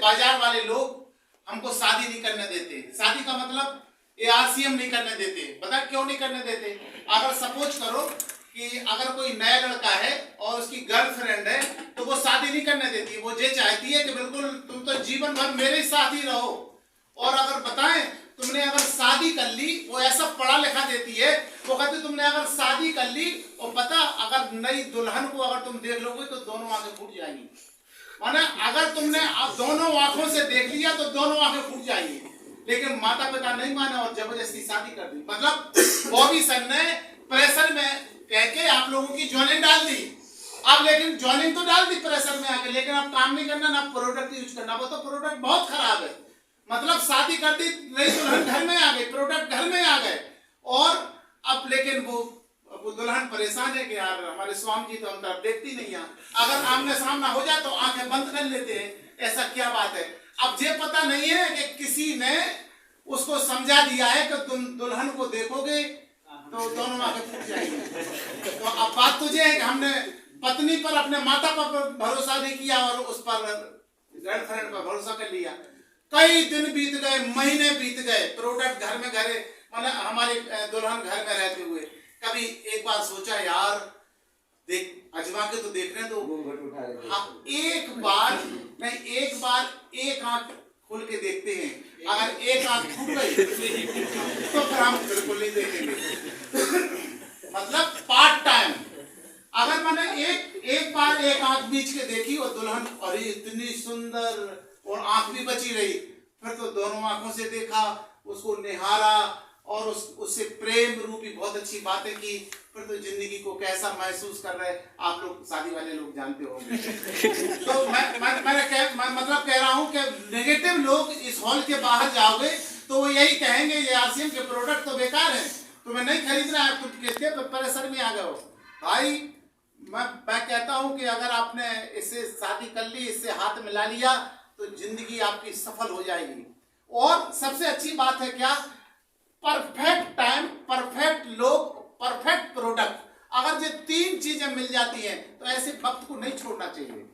बाजार वाले लोग हमको शादी नहीं करने देते। शादी का मतलब ये आरसीएम नहीं करने देते। पता क्यों नहीं करने देते? अगर सपोज करो कि अगर कोई नया लड़का है और उसकी गर्लफ्रेंड है तो वो शादी नहीं करने देती। वो ये चाहती है कि बिल्कुल तुम तो जीवन भर मेरे साथ ही रहो। और अगर बताएं तुमने अगर शादी कर ली, वो ऐसा पढ़ा लिखा देती है, वो कहते तुमने अगर शादी कर ली और पता अगर नई दुल्हन को अगर तुम देख लोगे तो दोनों आंखें फूट जाएंगी। माना अगर तुमने दोनों आंखों से देख लिया तो दोनों आंखें फूट जाएंगी। लेकिन माता पिता नहीं माने और जबरदस्ती शादी कर दी। मतलब बॉबी सर ने प्रेशर में कह के आप लोगों की ज्वाइनिंग डाल दी। अब लेकिन ज्वाइनिंग तो डाल दी प्रेशर में आके, लेकिन अब काम नहीं करना, ना प्रोडक्ट यूज करना। वो तो प्रोडक्ट बहुत खराब है। मतलब शादी कर दी, नई दुल्हन घर में आ गई, प्रोडक्ट घर में आ गए, और अब लेकिन वो दुल्हन परेशान है कि यार हमारे स्वामी जी तो हम तरफ देखती नहीं है। अगर आमने सामना हो जाए तो आंखें बंद कर लेते हैं। ऐसा क्या बात है? अब ये पता नहीं है कि किसी ने उसको समझा दिया है कि तुम दुल्हन को देखोगे तो दोनों आंखें फूट जाएंगी। तो अब बात तुझे है कि हमने पत्नी पर, अपने माता पर भरोसा नहीं किया और उस पर गर्लफ्रेंड पर भरोसा कर लिया। कई दिन बीत गए, महीने बीत गए, प्रोडक्ट घर में घरे, मतलब हमारे दुल्हन घर में रहते हुए कभी एक बार सोचा यार देख अजमा के तो देख रहे हैं तो हाँ, एक बार एक आंख खोल के देखते हैं। अगर एक आंख फूट गई तो फिर हम बिल्कुल नहीं देखेंगे। मतलब पार्ट टाइम अगर मैंने एक बार एक आंख बीच के देखी और दुल्हन अरे इतनी सुंदर और आंख भी बची रही, फिर तो दोनों आंखों से देखा, उसको निहारा और उससे प्रेम रूपी बहुत अच्छी बातें की, फिर तो जिंदगी को कैसा महसूस कर रहे आप लोग शादी वाले लोग जानते होंगे। तो मैं मतलब कह रहा हूँ कि नेगेटिव लोग इस हॉल के बाहर जाओगे तो वो यही कहेंगे ये आरसीएम के प्रोडक्ट तो बेकार है, तुम्हें नहीं खरीदना है, तुम किसके परेशान में आ गए हो। भाई मैं कहता हूँ कि अगर आपने इससे शादी कर ली, इससे हाथ मिला लिया तो जिंदगी आपकी सफल हो जाएगी। और सबसे अच्छी बात है क्या? परफेक्ट टाइम, परफेक्ट लोग, परफेक्ट प्रोडक्ट। अगर ये तीन चीजें मिल जाती हैं तो ऐसे वक्त को नहीं छोड़ना चाहिए।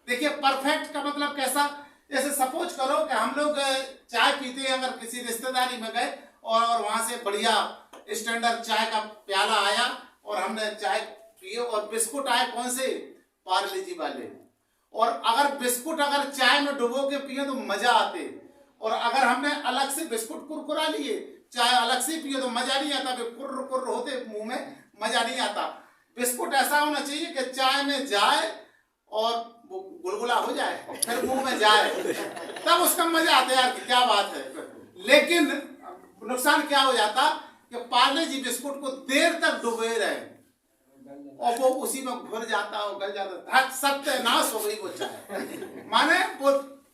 देखिए परफेक्ट का मतलब कैसा? जैसे सपोज करो कि हम लोग चाय पीते हैं, अगर किसी रिश्तेदारी में गए और वहां से बढ़िया स्टैंडर्ड चाय का प्याला आया और हमने चाय पिए और बिस्कुट आए कौन से? पार्ले जी वाले। और अगर बिस्कुट अगर चाय में डुबो के पिए तो मजा आते, और अगर हमने अलग से बिस्कुट कुरकुरा लिए, चाय अलग से पिए तो मजा नहीं आता, कुर्र कुर्र होते मुंह में, मजा नहीं आता। बिस्कुट ऐसा होना चाहिए कि चाय में जाए और वो गुलगुला हो जाए और फिर मुंह में जाए, तब उसका मजा आता है। यार क्या बात है। लेकिन नुकसान क्या हो जाता कि पार्ले जी बिस्कुट को देर तक डुबे रहे और वो उसी में घुल जाता और गल जाता, सत्यानाश हो गई वो चाय। माने वो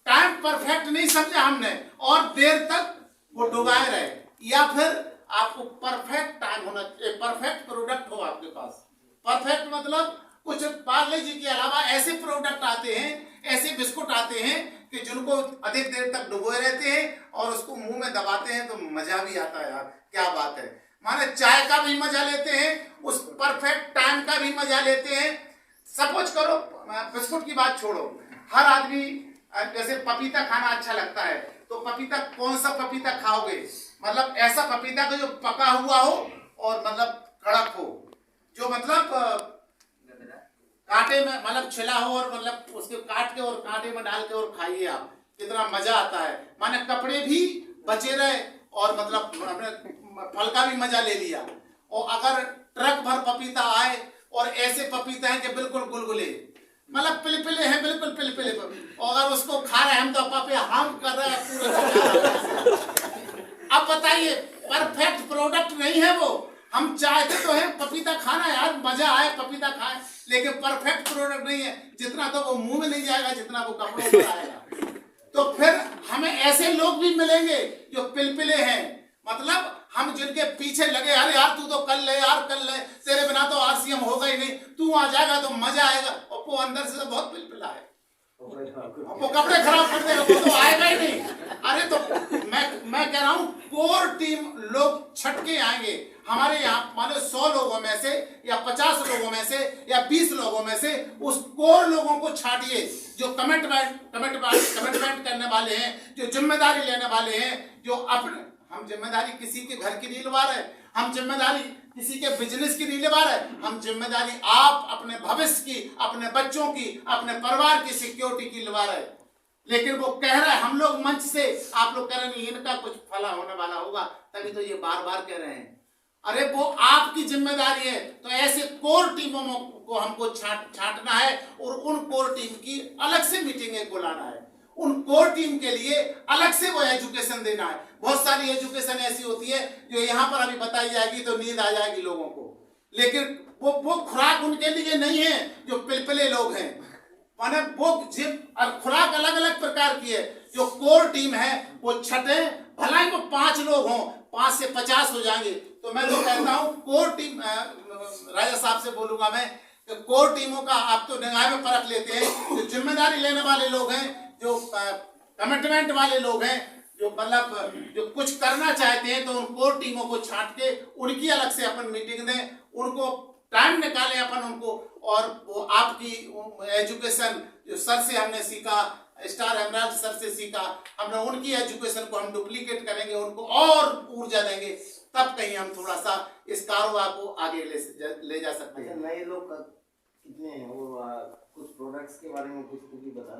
टाइम परफेक्ट नहीं समझा हमने और देर तक वो डुबाए रहे। या फिर आपको परफेक्ट टाइम होना चाहिए, परफेक्ट प्रोडक्ट हो आपके पास। परफेक्ट मतलब कुछ पार्ले जी के अलावा ऐसे प्रोडक्ट आते हैं, ऐसे बिस्कुट आते हैं कि जिनको अधिक देर तक डुबोए रहते हैं और उसको मुंह में दबाते हैं तो मजा भी आता है। यार क्या बात है। माने चाय का भी मजा लेते हैं, उस परफेक्ट टाइम का भी मजा लेते हैं। सपोज करो बिस्कुट की बात छोड़ो, हर आदमी जैसे पपीता खाना अच्छा लगता है तो पपीता कौन सा पपीता खाओगे? मतलब ऐसा पपीता जो पका हुआ हो और मतलब कड़क हो, जो मतलब कांटे में मतलब छिला हो और मतलब उसके काट के और कांटे में डाल के और खाइए आप, कितना मजा आता है। माने कपड़े भी बचे रहे और मतलब अपने फल का भी मजा ले लिया। और अगर ट्रक भर पपीता आए और ऐसे पपीता है कि बिल्कुल गुलगुले, मतलब पिलपिले हैं, बिल्कुल पिलपिले, और अगर उसको खा रहे हैं हम तो पपे हम कर रहे हैं पूरे। अब बताइए परफेक्ट प्रोडक्ट नहीं है वो। हम चाहते तो हैं पपीता खाना, यार मजा आए पपीता खाए, लेकिन परफेक्ट प्रोडक्ट नहीं है। जितना तो वो मुंह में नहीं जाएगा जितना वो कपड़ों पर आएगा। तो फिर हमें ऐसे लोग भी मिलेंगे जो पिलपिले हैं, मतलब हम जिनके पीछे लगे, अरे यार तू तो कर ले यार कर ले, तेरे बिना तो आरसीएम होगा ही नहीं, तू आ जाएगा तो मजा आएगा। और वो अंदर से तो बहुत पिलपिला है, वो कपड़े खराब कर देगा, वो तो आएगा ही नहीं। अरे तो मैं कह रहा हूँ कोर टीम लोग छटके आएंगे। हमारे यहाँ मानो 100 लोगों में से या 50 लोगों में से या 20 लोगों में से उस कोर लोगों को छांटिए जो कमिटमेंट करने वाले हैं, जो जिम्मेदारी लेने वाले हैं, जो अपने, हम जिम्मेदारी किसी के घर की नहीं निभा रहे, हम जिम्मेदारी किसी के बिजनेस की नहीं निभा रहे, हम जिम्मेदारी आप अपने भविष्य की, अपने बच्चों की, अपने परिवार की सिक्योरिटी की निभा रहे। लेकिन वो कह रहा है, हम लोग मंच से, आप लोग कह रहे हैं इनका कुछ फला होने वाला होगा, तभी तो ये बार बार कह रहे हैं। अरे वो आपकी जिम्मेदारी है। तो ऐसे कोर टीमों को हमको छांटना है और उन कोर टीम की अलग से मीटिंग बुलाना है, उन कोर टीम के लिए अलग से वो एजुकेशन देना है। बहुत सारी एजुकेशन ऐसी होती है जो यहाँ पर अभी बताई जाएगी तो नींद आ जाएगी लोगों को, लेकिन वो खुराक उनके लिए नहीं है जो पिलपिले लोग हैं, माने वो जिम और खुराक अलग अलग प्रकार की है। जो कोर टीम है वो छठे, भला ही वो 5 लोग हों, 5 से 50 हो जाएंगे। तो मैं तो कहता हूँ कोर टीम, राजा साहब से बोलूंगा मैं, कोर टीमों का आप तो निगाह में परख लेते हैं। जो जिम्मेदारी लेने वाले लोग हैं, जो कमिटमेंट वाले लोग हैं, जो मतलब जो कुछ करना चाहते हैं, तो उन कोर टीमों को छांट के उनकी अलग से अपन मीटिंग दें, उनको टाइम निकालें अपन उनको, और वो आपकी एजुकेशन जो सर से हमने सीखा, स्टार एमराल्ड सर से सीखा हमने, उनकी एजुकेशन को हम डुप्लीकेट करेंगे, उनको और ऊर्जा देंगे, तब कहीं हम थोड़ा सा इस कारोबार को आगे ले जा सकते हैं। नए लोग कितने हैं, वो कुछ प्रोडक्ट्स के बारे में कुछ भी बताना।